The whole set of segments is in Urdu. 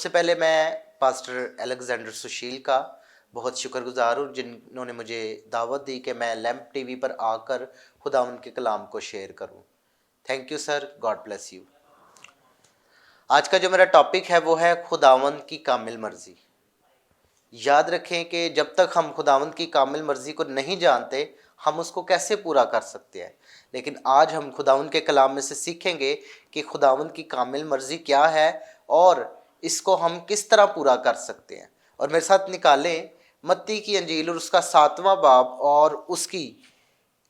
سب سے پہلے میں پاسٹر الیگزینڈر سشیل کا بہت شکر گزار ہوں جنہوں نے مجھے دعوت دی کہ میں لیمپ ٹی وی پر آ کر خداوند کے کلام کو شیئر کروں. Thank you sir, God bless you. آج کا جو میرا ٹاپک ہے وہ ہے خداوند کی کامل مرضی. یاد رکھیں کہ جب تک ہم خداوند کی کامل مرضی کو نہیں جانتے ہم اس کو کیسے پورا کر سکتے ہیں. لیکن آج ہم خداوند کے کلام میں سے سیکھیں گے کہ خداوند کی کامل مرضی کیا ہے اور اس کو ہم کس طرح پورا کر سکتے ہیں. اور میرے ساتھ نکالیں متی کی انجیل اور اس کا 7واں باب اور اس کی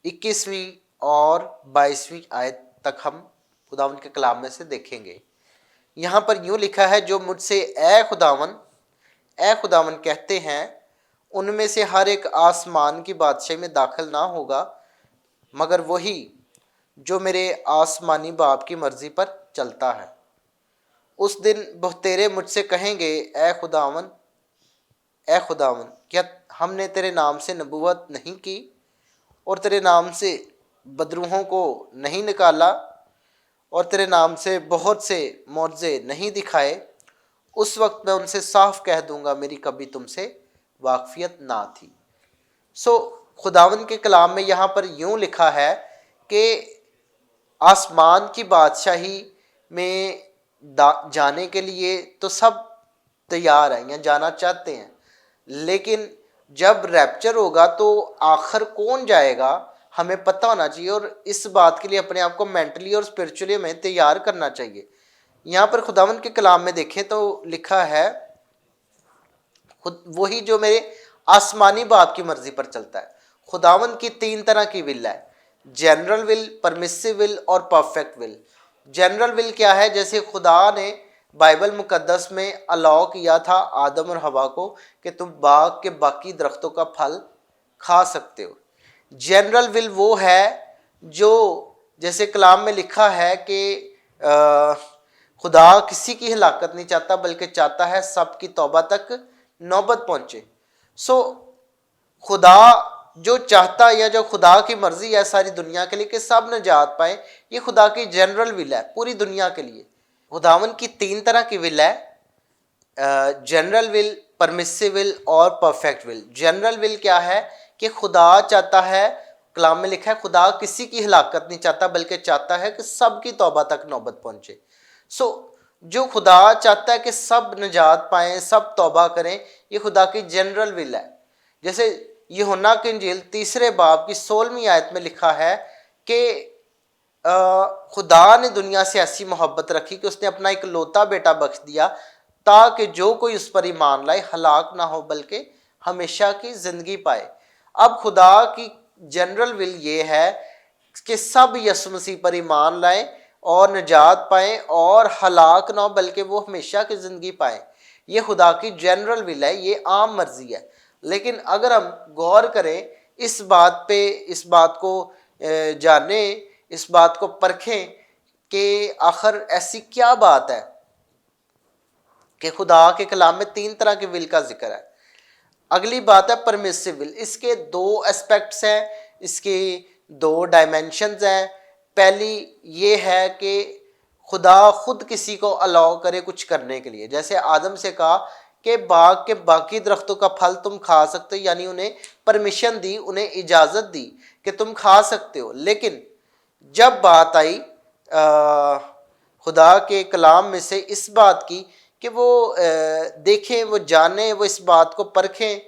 21ویں اور 22ویں آیت تک ہم خداوند کے کلام میں سے دیکھیں گے. یہاں پر یوں لکھا ہے, جو مجھ سے اے خداوند کہتے ہیں ان میں سے ہر ایک آسمان کی بادشاہی میں داخل نہ ہوگا مگر وہی جو میرے آسمانی باپ کی مرضی پر چلتا ہے. اس دن بہتیرے مجھ سے کہیں گے, اے خداوند کیا ہم نے تیرے نام سے نبوت نہیں کی اور تیرے نام سے بدروحوں کو نہیں نکالا اور تیرے نام سے بہت سے معجزے نہیں دکھائے. اس وقت میں ان سے صاف کہہ دوں گا میری کبھی تم سے واقفیت نہ تھی. خداوند کے کلام میں یہاں پر یوں لکھا ہے کہ آسمان کی بادشاہی میں جانے کے لیے تو سب تیار ہیں یا جانا چاہتے ہیں, لیکن جب ریپچر ہوگا تو آخر کون جائے گا ہمیں پتہ ہونا چاہیے, اور اس بات کے لیے اپنے آپ کو مینٹلی اور اسپرچولی ہمیں تیار کرنا چاہیے. یہاں پر خداوند کے کلام میں دیکھیں تو لکھا ہے وہی جو میرے آسمانی باپ کی مرضی پر چلتا ہے. خداوند کی 3 طرح کی ول ہے, جنرل ول, پرمیسو ول اور پرفیکٹ ول. جنرل ول کیا ہے؟ جیسے خدا نے بائبل مقدس میں الاؤ کیا تھا آدم اور حوا کو کہ تم باغ کے باقی درختوں کا پھل کھا سکتے ہو. جنرل ول وہ ہے جو جیسے کلام میں لکھا ہے کہ خدا کسی کی ہلاکت نہیں چاہتا بلکہ چاہتا ہے سب کی توبہ تک نوبت پہنچے. خدا جو چاہتا یا جو خدا کی مرضی ہے ساری دنیا کے لیے کہ سب نجات پائیں, یہ خدا کی جنرل ول ہے پوری دنیا کے لیے. خداوند کی 3 طرح کی ول ہے, جنرل ول, پرمیسو ول اور پرفیکٹ ول. جنرل ول کیا ہے کہ خدا چاہتا ہے, کلام میں لکھا ہے خدا کسی کی ہلاکت نہیں چاہتا بلکہ چاہتا ہے کہ سب کی توبہ تک نوبت پہنچے. جو خدا چاہتا ہے کہ سب نجات پائیں, سب توبہ کریں, یہ خدا کی جنرل ول ہے. جیسے یوحنا کی انجیل 3 باب کی 16ویں آیت میں لکھا ہے کہ خدا نے دنیا سے ایسی محبت رکھی کہ اس نے اپنا ایک لوتا بیٹا بخش دیا تاکہ جو کوئی اس پر ایمان لائے ہلاک نہ ہو بلکہ ہمیشہ کی زندگی پائے. اب خدا کی جنرل ول یہ ہے کہ سب یسوع مسیح پر ایمان لائیں اور نجات پائیں اور ہلاک نہ ہو بلکہ وہ ہمیشہ کی زندگی پائیں. یہ خدا کی جنرل ول ہے, یہ عام مرضی ہے. لیکن اگر ہم غور کریں اس بات پہ, اس بات کو جانیں, اس بات کو پرکھیں کہ آخر ایسی کیا بات ہے کہ خدا کے کلام میں 3 طرح کے ول کا ذکر ہے. اگلی بات ہے پرمیسو ول. اس کے 2 اسپیکٹس ہیں, اس کے 2 ڈائمینشنز ہیں. پہلی یہ ہے کہ خدا خود کسی کو الاؤ کرے کچھ کرنے کے لیے. جیسے آدم سے کہا کہ باغ کے باقی درختوں کا پھل تم کھا سکتے ہو, یعنی انہیں پرمیشن دی, انہیں اجازت دی کہ تم کھا سکتے ہو. لیکن جب بات آئی خدا کے کلام میں سے اس بات کی کہ وہ دیکھیں, وہ جانیں, وہ اس بات کو پرکھیں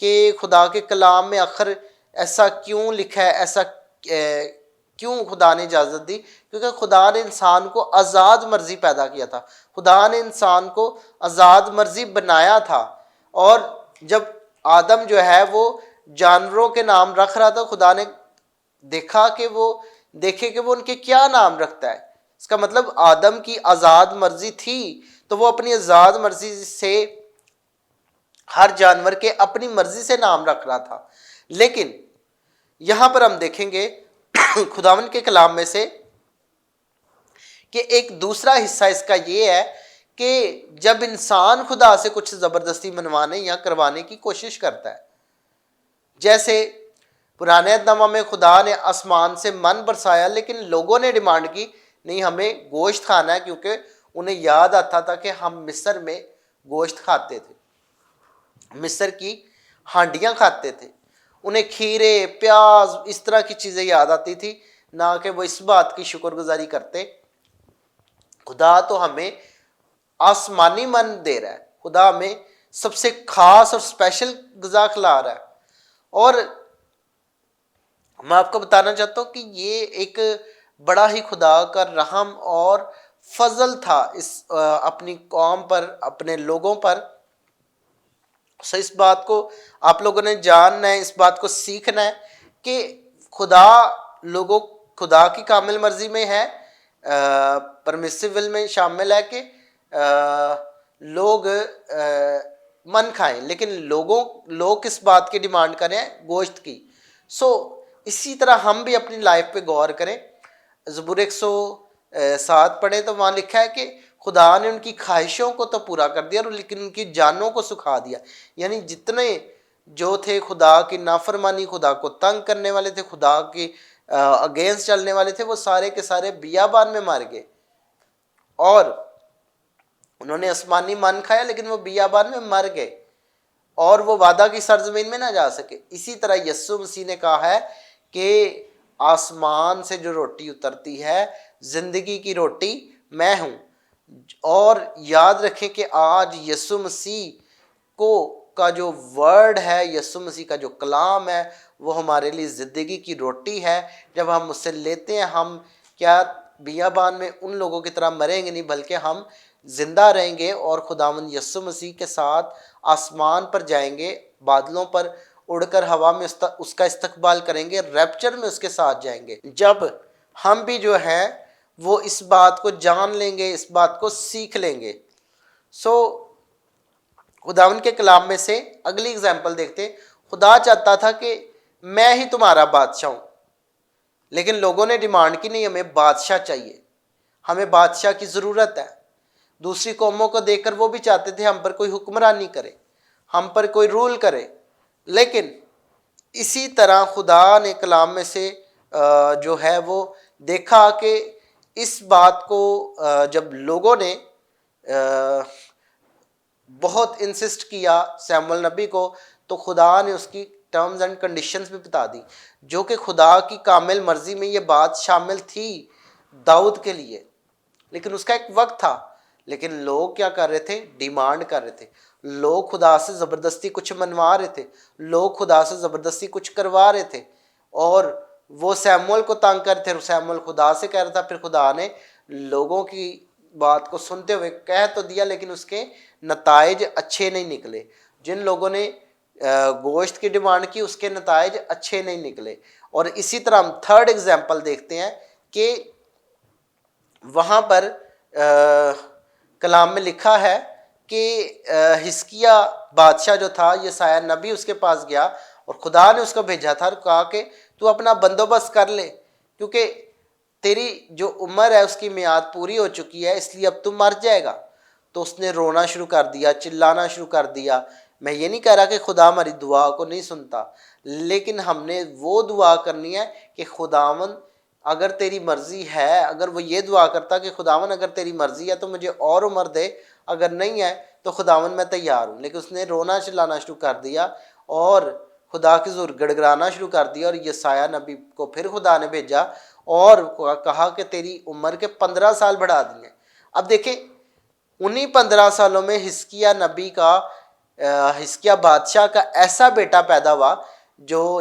کہ خدا کے کلام میں آخر ایسا کیوں لکھا ہے, ایسا کیوں خدا نے اجازت دی, کیونکہ خدا نے انسان کو آزاد مرضی پیدا کیا تھا, خدا نے انسان کو آزاد مرضی بنایا تھا. اور جب آدم جو ہے وہ جانوروں کے نام رکھ رہا تھا, خدا نے دیکھا کہ وہ ان کے کیا نام رکھتا ہے. اس کا مطلب آدم کی آزاد مرضی تھی تو وہ اپنی آزاد مرضی سے ہر جانور کے اپنی مرضی سے نام رکھ رہا تھا. لیکن یہاں پر ہم دیکھیں گے خداوند کے کلام میں سے کہ ایک دوسرا حصہ اس کا یہ ہے کہ جب انسان خدا سے کچھ زبردستی منوانے یا کروانے کی کوشش کرتا ہے, جیسے پرانے نامہ میں خدا نے آسمان سے من برسایا لیکن لوگوں نے ڈیمانڈ کی نہیں ہمیں گوشت کھانا ہے, کیونکہ انہیں یاد آتا تھا کہ ہم مصر میں گوشت کھاتے تھے, مصر کی ہانڈیاں کھاتے تھے, انہیں کھیرے پیاز اس طرح کی چیزیں یاد آتی تھی, نہ کہ وہ اس بات کی شکر گزاری کرتے. خدا تو ہمیں آسمانی من دے رہا ہے, خدا ہمیں سب سے خاص اور اسپیشل غذا کھلا رہا ہے. اور میں آپ کو بتانا چاہتا ہوں کہ یہ ایک بڑا ہی خدا کا رحم اور فضل تھا اس اپنی قوم پر, اپنے لوگوں پر. سو اس بات کو آپ لوگوں نے جاننا ہے, اس بات کو سیکھنا ہے کہ خدا کی کامل مرضی میں ہے, پرمیسو ول میں شامل ہے کہ لوگ من کھائیں, لیکن لوگ کس بات کی ڈیمانڈ کریں؟ گوشت کی. سو اسی طرح ہم بھی اپنی لائف پہ غور کریں. زبور 107 پڑھیں تو وہاں لکھا ہے کہ خدا نے ان کی خواہشوں کو تو پورا کر دیا لیکن ان کی جانوں کو سکھا دیا. یعنی جتنے جو تھے خدا کی نافرمانی, خدا کو تنگ کرنے والے تھے, خدا کے اگینسٹ چلنے والے تھے, وہ سارے کے سارے بیابان میں مر گئے. اور انہوں نے آسمانی من کھایا لیکن وہ بیابان میں مر گئے اور وہ وعدہ کی سرزمین میں نہ جا سکے. اسی طرح یسوع مسیح نے کہا ہے کہ آسمان سے جو روٹی اترتی ہے, زندگی کی روٹی میں ہوں. اور یاد رکھیں کہ آج یسوع مسیح کا جو ورڈ ہے, یسوع مسیح کا جو کلام ہے, وہ ہمارے لیے زندگی کی روٹی ہے. جب ہم اس سے لیتے ہیں, ہم کیا بیابان میں ان لوگوں کی طرح مریں گے نہیں, بلکہ ہم زندہ رہیں گے اور خداوند یسوع مسیح کے ساتھ آسمان پر جائیں گے, بادلوں پر اڑ کر ہوا میں اس کا استقبال کریں گے, ریپچر میں اس کے ساتھ جائیں گے. جب ہم بھی جو ہیں وہ اس بات کو جان لیں گے, اس بات کو سیکھ لیں گے. سو خداوند کے کلام میں سے اگلی اگزامپل دیکھتے. خدا چاہتا تھا کہ میں ہی تمہارا بادشاہ ہوں, لیکن لوگوں نے ڈیمانڈ کی نہیں, ہمیں بادشاہ چاہیے, ہمیں بادشاہ کی ضرورت ہے. دوسری قوموں کو دیکھ کر وہ بھی چاہتے تھے ہم پر کوئی حکمرانی کرے, ہم پر کوئی رول کرے. لیکن اسی طرح خدا نے کلام میں سے جو ہے وہ دیکھا کہ اس بات کو جب لوگوں نے بہت انسسٹ کیا سیموئیل نبی کو, تو خدا نے اس کی ٹرمز اینڈ کنڈیشنز بھی بتا دی, جو کہ خدا کی کامل مرضی میں یہ بات شامل تھی داؤد کے لیے. لیکن اس کا ایک وقت تھا. لیکن لوگ کیا کر رہے تھے؟ ڈیمانڈ کر رہے تھے. لوگ خدا سے زبردستی کچھ منوا رہے تھے, لوگ خدا سے زبردستی کچھ کروا رہے تھے, اور وہ سیموئیل کو تنگ کر تھے. سیموئیل خدا سے کہہ رہا تھا, پھر خدا نے لوگوں کی بات کو سنتے ہوئے کہہ تو دیا, لیکن اس کے نتائج اچھے نہیں نکلے. جن لوگوں نے گوشت کی ڈیمانڈ کی, اس کے نتائج اچھے نہیں نکلے. اور اسی طرح ہم تھرڈ ایگزامپل دیکھتے ہیں کہ وہاں پر کلام میں لکھا ہے کہ حزقیہ بادشاہ جو تھا, یسایہ نبی اس کے پاس گیا اور خدا نے اس کو بھیجا تھا اور کہا کہ تو اپنا بندوبست کر لے, کیونکہ تیری جو عمر ہے اس کی میعاد پوری ہو چکی ہے, اس لیے اب تو مر جائے گا. تو اس نے رونا شروع کر دیا, چلانا شروع کر دیا. میں یہ نہیں کہہ رہا کہ خدا ہماری دعا کو نہیں سنتا, لیکن ہم نے وہ دعا کرنی ہے کہ خداوند اگر تیری مرضی ہے, اگر وہ یہ دعا کرتا کہ خداوند اگر تیری مرضی ہے تو مجھے اور عمر دے, اگر نہیں ہے تو خداوند میں تیار ہوں. لیکن اس نے رونا چلانا شروع کر دیا اور خدا کی حضور گڑگڑانا شروع کر دیا, اور یسایہ نبی کو پھر خدا نے بھیجا اور کہا کہ تیری عمر کے 15 سال بڑھا دیے. اب دیکھیں انہی 15 سالوں میں حزقیہ بادشاہ کا ایسا بیٹا پیدا ہوا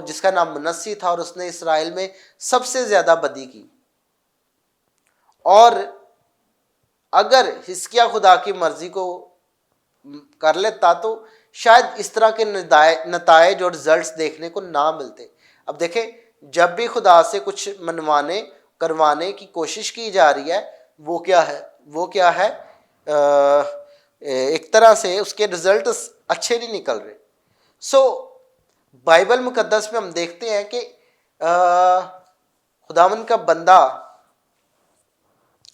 جس کا نام منسی تھا, اور اس نے اسرائیل میں سب سے زیادہ بدی کی. اور اگر حزقیہ خدا کی مرضی کو کر لیتا تو شاید اس طرح کے نتائج اور رزلٹس دیکھنے کو نہ ملتے. اب دیکھیں جب بھی خدا سے کچھ کروانے کی کوشش کی جا رہی ہے, وہ کیا ہے ایک طرح سے اس کے رزلٹس اچھے نہیں نکل رہے. سو بائبل مقدس میں ہم دیکھتے ہیں کہ خداوند کا بندہ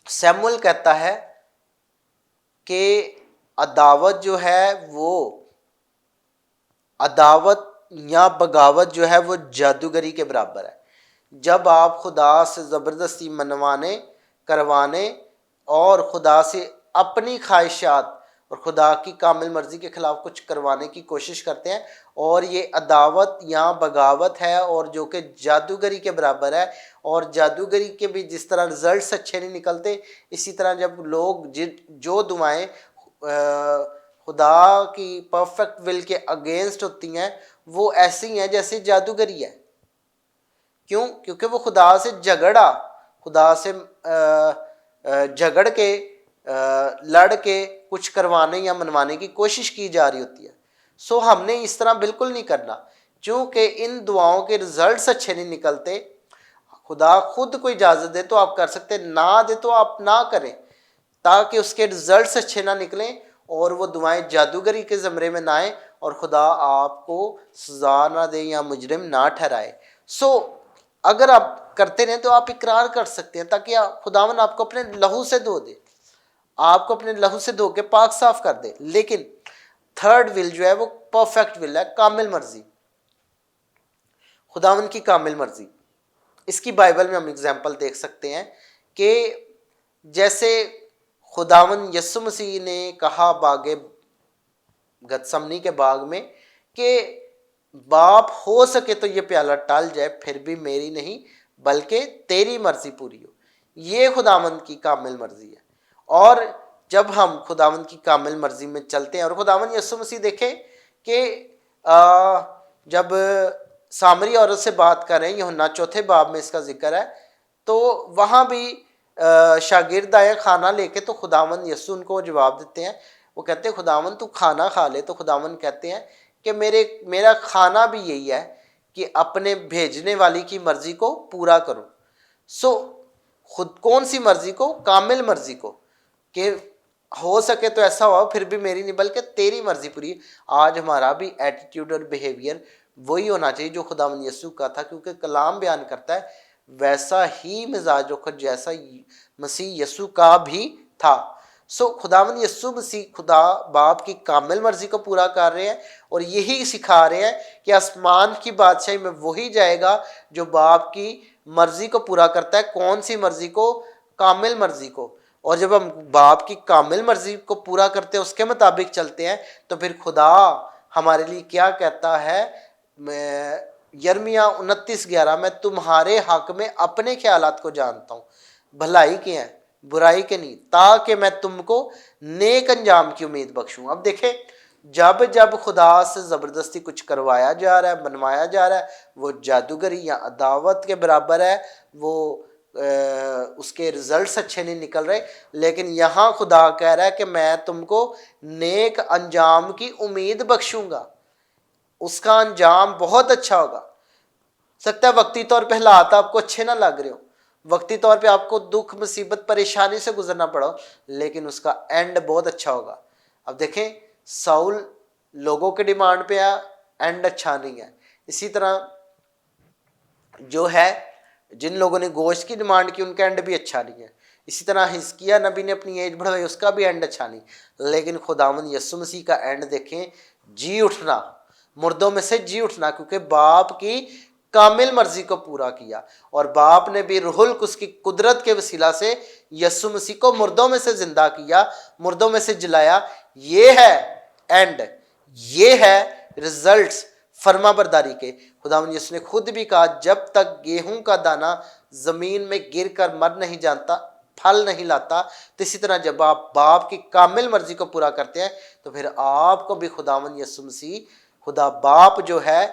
سیموئیل کہتا ہے کہ عداوت جو ہے وہ عداوت یا بغاوت جو ہے وہ جادوگری کے برابر ہے. جب آپ خدا سے زبردستی منوانے کروانے اور خدا سے اپنی خواہشات اور خدا کی کامل مرضی کے خلاف کچھ کروانے کی کوشش کرتے ہیں، اور یہ عداوت یا بغاوت ہے، اور جو کہ جادوگری کے برابر ہے۔ اور جادوگری کے بھی جس طرح رزلٹس اچھے نہیں نکلتے، اسی طرح جب لوگ جو دعائیں خدا کی پرفیکٹ ول کے اگینسٹ ہوتی ہیں، وہ ایسی ہیں جیسے جادوگری ہے۔ کیوں؟ کیونکہ وہ خدا سے خدا سے جھگڑ کے لڑ کے کچھ کروانے یا منوانے کی کوشش کی جا رہی ہوتی ہے۔ سو ہم نے اس طرح بالکل نہیں کرنا، چونکہ ان دعاؤں کے رزلٹس اچھے نہیں نکلتے۔ خدا خود کو اجازت دے تو آپ کر سکتے، نہ دے تو آپ نہ کریں، تاکہ اس کے رزلٹس اچھے نہ نکلیں اور وہ دعائیں جادوگری کے زمرے میں نہ آئیں اور خدا آپ کو سزا نہ دے یا مجرم نہ ٹھہرائے۔ سو اگر آپ کرتے رہیں تو آپ اقرار کر سکتے ہیں، تاکہ خداوند آپ کو اپنے لہو سے دھو دے، آپ کو اپنے لہو سے دھو کے پاک صاف کر دے۔ لیکن تھرڈ ول جو ہے وہ پرفیکٹ ول ہے، کامل مرضی، خداوند کی کامل مرضی۔ اس کی بائبل میں ہم اگزامپل دیکھ سکتے ہیں کہ جیسے خداوند یسوع مسیح نے کہا گتسمنی کے باغ میں کہ باپ ہو سکے تو یہ پیالہ ٹل جائے، پھر بھی میری نہیں بلکہ تیری مرضی پوری ہو۔ یہ خداوند کی کامل مرضی ہے۔ اور جب ہم خداوند کی کامل مرضی میں چلتے ہیں، اور خداوند یسوع مسیح دیکھیں کہ جب سامری عورت سے بات کر رہے ہیں، یوحنا 4 باب میں اس کا ذکر ہے، تو وہاں بھی شاگرد آئے کھانا لے کے، تو خداوند یسوع ان کو جواب دیتے ہیں، وہ کہتے ہیں خداوند تو کھانا کھا لے، تو خداوند کہتے ہیں کہ میرا کھانا بھی یہی ہے کہ اپنے بھیجنے والی کی مرضی کو پورا کرو۔ سو خود کون سی مرضی کو؟ کامل مرضی کو، کہ ہو سکے تو ایسا ہوا، پھر بھی میری نہیں بلکہ تیری مرضی پوری۔ آج ہمارا بھی ایٹیٹیوڈ اور بیہیویئر وہی ہونا چاہیے جو خداوند یسوع کا تھا، کیونکہ کلام بیان کرتا ہے ویسا ہی مزاج وقت جیسا مسیح یسوع کا بھی تھا۔ سو خداوند یسوع مسیح خدا باپ کی کامل مرضی کو پورا کر رہے ہیں، اور یہی سکھا رہے ہیں کہ آسمان کی بادشاہی میں وہی جائے گا جو باپ کی مرضی کو پورا کرتا ہے۔ کون سی مرضی کو؟ کامل مرضی کو۔ اور جب ہم باپ کی کامل مرضی کو پورا کرتے ہیں، اس کے مطابق چلتے ہیں، تو پھر خدا ہمارے لیے کیا کہتا ہے؟ یرمیہ 29:11 میں تمہارے حق میں اپنے خیالات کو جانتا ہوں، بھلائی کے ہیں برائی کے نہیں، تاکہ میں تم کو نیک انجام کی امید بخشوں۔ اب دیکھیں، جب خدا سے زبردستی کچھ کروایا جا رہا ہے، بنوایا جا رہا ہے، وہ جادوگری یا عداوت کے برابر ہے، وہ اس کے رزلٹس اچھے نہیں نکل رہے۔ لیکن یہاں خدا کہہ رہا ہے کہ میں تم کو نیک انجام کی امید بخشوں گا، اس کا انجام بہت اچھا ہوگا۔ سکتا ہے وقتی طور پہ حالات آپ کو اچھے نہ لگ رہے ہو، وقتی طور پہ آپ کو دکھ مصیبت پریشانی سے گزرنا پڑا ہو، لیکن اس کا اینڈ بہت اچھا ہوگا۔ اب دیکھیں، ساؤل لوگوں کے ڈیمانڈ پہ اینڈ اچھا نہیں ہے۔ اسی طرح جو ہے جن لوگوں نے گوشت کی ڈیمانڈ کی، ان کا اینڈ بھی اچھا نہیں ہے۔ اسی طرح حزقیہ نبی نے اپنی ایج بڑھائی، اس کا بھی اینڈ اچھا نہیں۔ لیکن خداوند یسوع مسیح کا اینڈ دیکھیں، جی اٹھنا، مردوں میں سے جی اٹھنا، کیونکہ باپ کی کامل مرضی کو پورا کیا، اور باپ نے بھی روح القدس کی قدرت کے وسیلہ سے یسوع مسیح کو مردوں میں سے زندہ کیا، مردوں میں سے جلایا۔ یہ ہے اینڈ، یہ ہے رزلٹس فرما برداری کے۔ خداوند یسوع نے خود بھی کہا، جب تک گیہوں کا دانہ زمین میں گر کر مر نہیں جانتا، پھل نہیں لاتا، تو اسی طرح جب آپ باپ کی کامل مرضی کو پورا کرتے ہیں، تو پھر آپ کو بھی خداوند یسوع مسیح خدا باپ جو ہے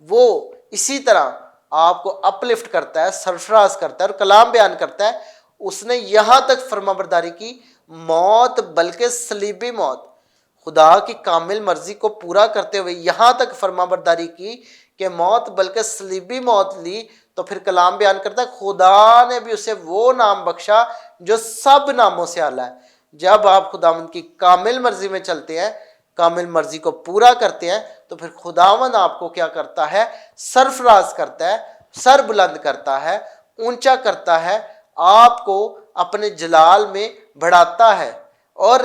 وہ اسی طرح آپ کو اپلفٹ کرتا ہے، سرفراز کرتا ہے، اور کلام بیان کرتا ہے۔ اس نے یہاں تک فرما برداری کی، موت بلکہ صلیبی موت، خدا کی کامل مرضی کو پورا کرتے ہوئے یہاں تک فرما برداری کی کہ موت بلکہ صلیبی موت لی۔ تو پھر کلام بیان کرتا ہے خدا نے بھی اسے وہ نام بخشا جو سب ناموں سے اعلیٰ ہے۔ جب آپ خداوند کی کامل مرضی میں چلتے ہیں، کامل مرضی کو پورا کرتے ہیں، تو پھر خداوند آپ کو کیا کرتا ہے؟ سرفراز کرتا ہے، سر بلند کرتا ہے، اونچا کرتا ہے، آپ کو اپنے جلال میں بڑھاتا ہے۔ اور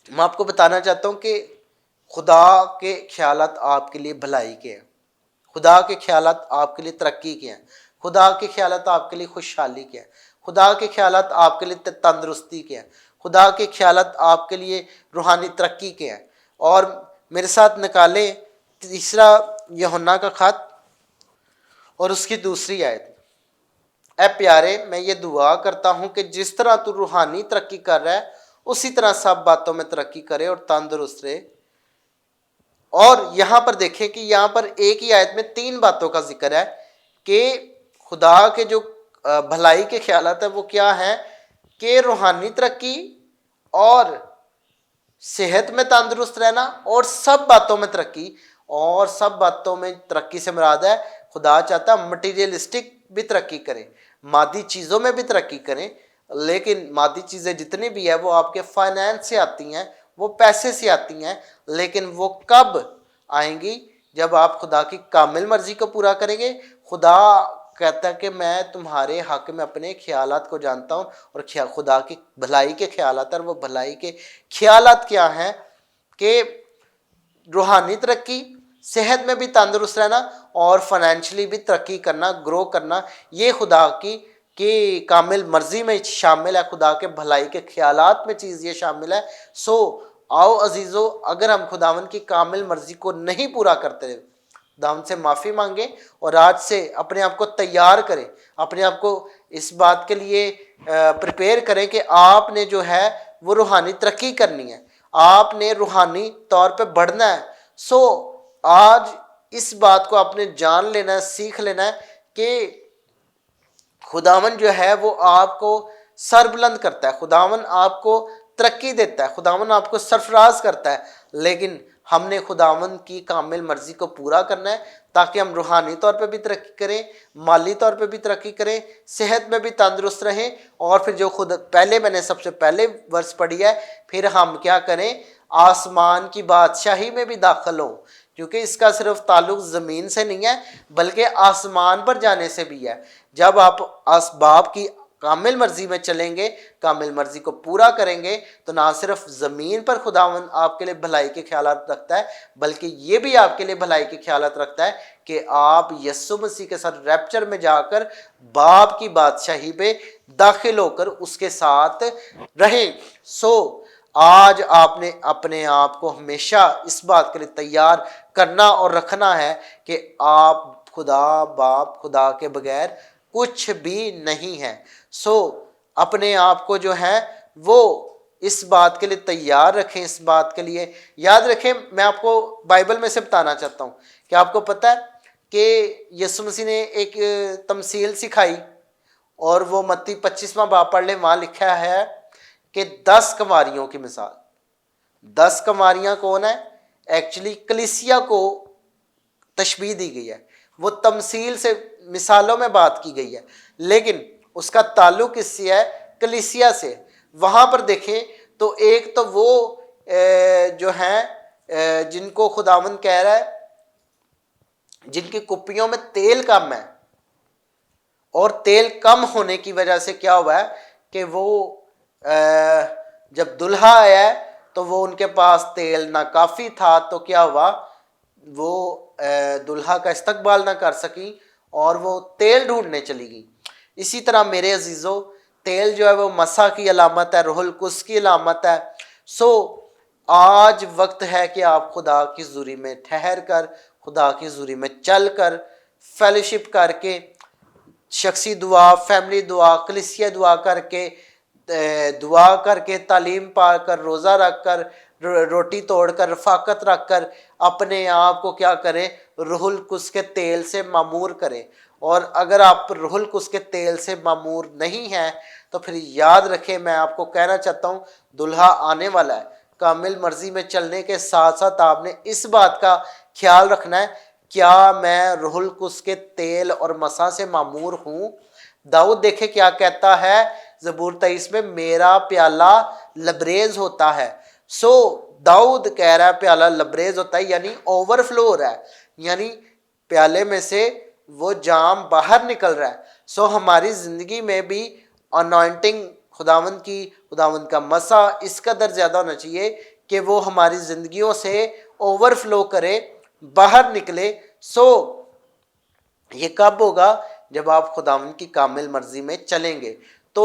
میں آپ کو بتانا چاہتا ہوں کہ خدا کے خیالات آپ کے لیے بھلائی کے ہیں، خدا کے خیالات آپ کے لیے ترقی کے ہیں، خدا کے خیالات آپ کے لیے خوشحالی کے ہیں، خدا کے خیالات آپ کے لیے تندرستی کے ہیں، خدا کے خیالات آپ کے لیے روحانی ترقی کے ہیں۔ اور میرے ساتھ نکالیں تیسرا یوحنا کا خط اور اس کی دوسری آیت۔ اے پیارے، میں یہ دعا کرتا ہوں کہ جس طرح تو روحانی ترقی کر رہا ہے اسی طرح سب باتوں میں ترقی کرے اور تندرست رہے۔ اور یہاں پر دیکھیں کہ یہاں پر ایک ہی آیت میں 3 باتوں کا ذکر ہے کہ خدا کے جو بھلائی کے خیالات ہیں وہ کیا ہیں کہ روحانی ترقی اور صحت میں تندرست رہنا اور سب باتوں میں ترقی۔ اور سب باتوں میں ترقی سے مراد ہے خدا چاہتا ہے مٹیریلسٹک بھی ترقی کریں، مادی چیزوں میں بھی ترقی کریں، لیکن مادی چیزیں جتنی بھی ہیں وہ آپ کے فائنینس سے آتی ہیں، وہ پیسے سے آتی ہیں، لیکن وہ کب آئیں گی؟ جب آپ خدا کی کامل مرضی کو پورا کریں گے۔ خدا کہتا ہے کہ میں تمہارے حق میں اپنے خیالات کو جانتا ہوں، اور خدا کی بھلائی کے خیالات، اور وہ بھلائی کے خیالات کیا ہیں کہ روحانی ترقی، صحت میں بھی تندرست رہنا اور فائنینشلی بھی ترقی کرنا، گرو کرنا۔ یہ خدا کی کامل مرضی میں شامل ہے، خدا کے بھلائی کے خیالات میں چیز یہ شامل ہے۔ سو آؤ عزیزو، اگر ہم خداوند کی کامل مرضی کو نہیں پورا کرتے، خداوند سے معافی مانگیں اور آج سے اپنے آپ کو تیار کریں، اپنے آپ کو اس بات کے لیے پریپیئر کریں کہ آپ نے جو ہے وہ روحانی ترقی کرنی ہے، آپ نے روحانی طور پہ بڑھنا ہے۔ سو آج اس بات کو آپ نے جان لینا ہے، سیکھ لینا ہے کہ خداوند جو ہے وہ آپ کو سربلند کرتا ہے، خداوند آپ کو ترقی دیتا ہے، خداوند آپ کو سرفراز کرتا ہے، لیکن ہم نے خداوند کی کامل مرضی کو پورا کرنا ہے تاکہ ہم روحانی طور پہ بھی ترقی کریں، مالی طور پہ بھی ترقی کریں، صحت میں بھی تندرست رہیں، اور پھر جو پہلے میں نے سب سے پہلے ورس پڑھی ہے، پھر ہم کیا کریں؟ آسمان کی بادشاہی میں بھی داخل ہوں، کیونکہ اس کا صرف تعلق زمین سے نہیں ہے بلکہ آسمان پر جانے سے بھی ہے۔ جب آپ اسباب کی کامل مرضی میں چلیں گے، کامل مرضی کو پورا کریں گے، تو نہ صرف زمین پر خداوند آپ کے لیے بھلائی کے خیالات رکھتا ہے بلکہ یہ بھی آپ کے لیے بھلائی کے خیالات رکھتا ہے کہ آپ یسوع مسیح کے ساتھ ریپچر میں جا کر باپ کی بادشاہی پہ داخل ہو کر اس کے ساتھ رہیں۔ سو آج آپ نے اپنے آپ کو ہمیشہ اس بات کے لیے تیار کرنا اور رکھنا ہے کہ آپ خدا باپ خدا کے بغیر کچھ بھی نہیں ہے۔ سو اپنے آپ کو جو ہے وہ اس بات کے لیے تیار رکھیں، اس بات کے لیے یاد رکھیں۔ میں آپ کو بائبل میں سے بتانا چاہتا ہوں کہ آپ کو پتہ ہے کہ یسوع مسیح نے ایک تمثیل سکھائی، اور وہ متی 25واں باب پڑھ لیں، وہاں لکھا ہے کہ 10 کنواریوں کی مثال۔ 10 کنواریاں کون ہیں؟ ایکچولی کلیسیا کو تشبیہ دی گئی ہے، وہ تمثیل سے مثالوں میں بات کی گئی ہے، لیکن اس کا تعلق اس سے ہے کلیسیا سے۔ وہاں پر دیکھیں تو ایک تو وہ جو ہیں جن کو خداوند کہہ رہا ہے جن کی کپیوں میں تیل کم ہے، اور تیل کم ہونے کی وجہ سے کیا ہوا ہے کہ وہ جب دلہا آیا ہے تو وہ ان کے پاس تیل نہ کافی تھا، تو کیا ہوا، وہ دلہا کا استقبال نہ کر سکی اور وہ تیل ڈھونڈنے چلی گئی۔ اسی طرح میرے عزیزو، تیل جو ہے وہ مسیح کی علامت ہے، روح القدس کی علامت ہے۔ سو آج وقت ہے کہ آپ خدا کی حضوری میں ٹھہر کر، خدا کی حضوری میں چل کر، فیلوشپ کر کے، شخصی دعا، فیملی دعا، کلیسیا دعا کر کے تعلیم پا کر، روزہ رکھ کر، روٹی توڑ کر، رفاقت رکھ کر اپنے آپ کو کیا کریں؟ روح القدس کے تیل سے معمور کریں۔ اور اگر آپ روح القدس کے تیل سے معمور نہیں ہیں تو پھر یاد رکھیں، میں آپ کو کہنا چاہتا ہوں دلہا آنے والا ہے۔ کامل مرضی میں چلنے کے ساتھ ساتھ آپ نے اس بات کا خیال رکھنا ہے، کیا میں روح القدس کے تیل اور مسیح سے معمور ہوں؟ داؤد دیکھیں کیا کہتا ہے زبور 23 میں، میرا پیالہ لبریز ہوتا ہے۔ سو داؤد کہہ رہا ہے پیالہ لبریز ہوتا ہے، یعنی اوور فلو ہو رہا ہے، یعنی پیالے میں سے وہ جام باہر نکل رہا ہے۔ سو ہماری زندگی میں بھی انوائنٹنگ خداوند کا مسا اس قدر زیادہ ہونا چاہیے کہ وہ ہماری زندگیوں سے اوور فلو کرے، باہر نکلے۔ سو یہ کب ہوگا؟ جب آپ خداوند کی کامل مرضی میں چلیں گے۔ تو